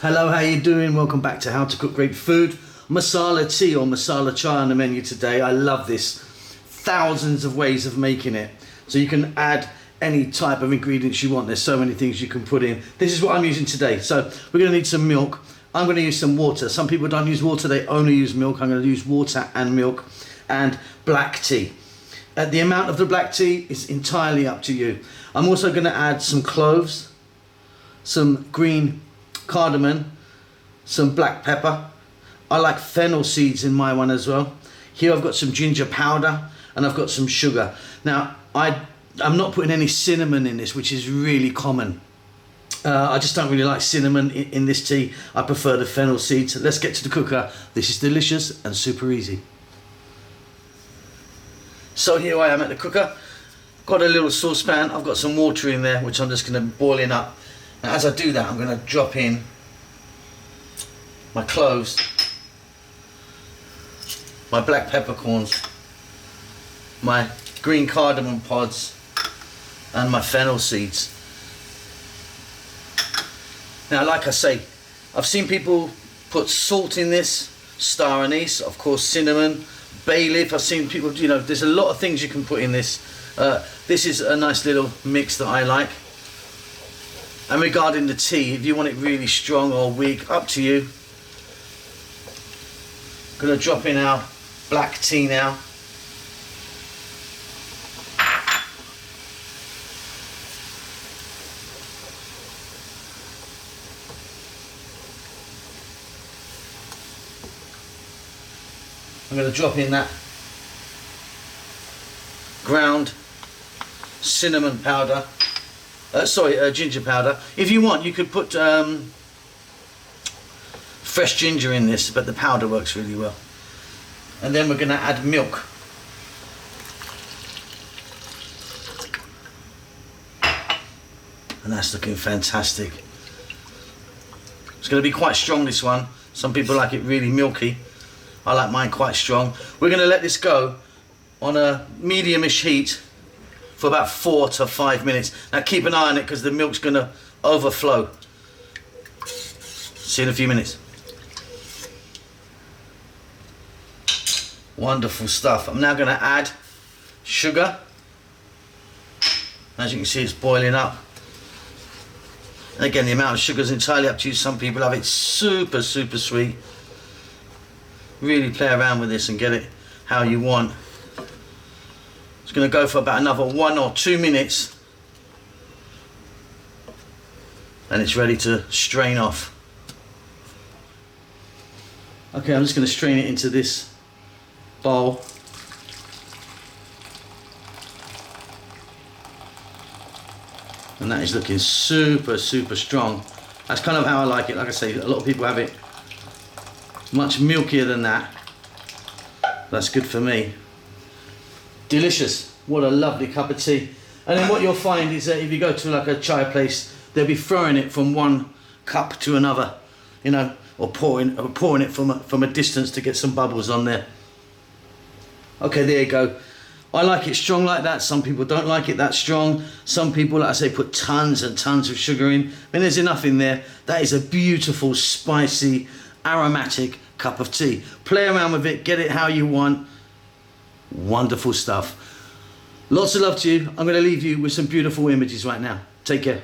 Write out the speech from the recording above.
Hello, how you doing? Welcome back to How to Cook Great Food. Masala tea or masala chai on the menu today. I love this. Thousands of ways of making it. So you can add any type of ingredients you want. There's so many things you can put in. This is what I'm using today. So we're going to need some milk. I'm going to use some water. Some people don't use water, they only use milk. I'm going to use water and milk and black tea. The amount of the black tea is entirely up to you. I'm also going to add some cloves, some green cardamom, some black pepper. I like fennel seeds in my one as well. Here I've got some ginger powder and I've got some sugar. Now I'm not putting any cinnamon in this, which is really common. I just don't really like cinnamon in this tea. I prefer the fennel seeds. Let's get to the cooker. This is delicious and super easy. So here I am at the cooker. Got a little saucepan. I've got some water in there, which I'm just going to boil up. Now as I do that, I'm going to drop in my cloves, my black peppercorns, my green cardamom pods, and my fennel seeds. Now, like I say, I've seen people put salt in this, star anise, of course cinnamon, bay leaf. I've seen people, there's a lot of things you can put in this. This is a nice little mix that I like. And regarding the tea, if you want it really strong or weak, up to you. I'm going to drop in our black tea now. I'm going to drop in that ground cinnamon powder, ginger powder. If you want, you could put fresh ginger in this, but the powder works really well. And then we're going to add milk. And that's looking fantastic. It's going to be quite strong, this one. Some people like it really milky. I like mine quite strong. We're going to let this go on a medium-ish heat for about 4 to 5 minutes. Now keep an eye on it because the milk's going to overflow. See you in a few minutes. Wonderful stuff. I'm now going to add sugar. As you can see, it's boiling up. And again, the amount of sugar is entirely up to you. Some people have it super sweet. Really play around with this and get it how you want. It's going to go for about another 1 or 2 minutes and it's ready to strain off. Okay, I'm just going to strain it into this bowl. And that is looking super strong. That's kind of how I like it. Like I say, a lot of people have it much milkier than that. That's good for me. Delicious. What a lovely cup of tea. And then what you'll find is that if you go to like a chai place, they'll be throwing it from one cup to another, or pouring it from a distance to get some bubbles on there. Okay, there you go. I like it strong like that. Some people don't like it that strong. Some people, like I say, put tons and tons of sugar in. When there's enough in there, that is a beautiful, spicy, aromatic cup of tea. Play around with it, get it how you want. Wonderful stuff. Lots of love to you. I'm going to leave you with some beautiful images right now. Take care.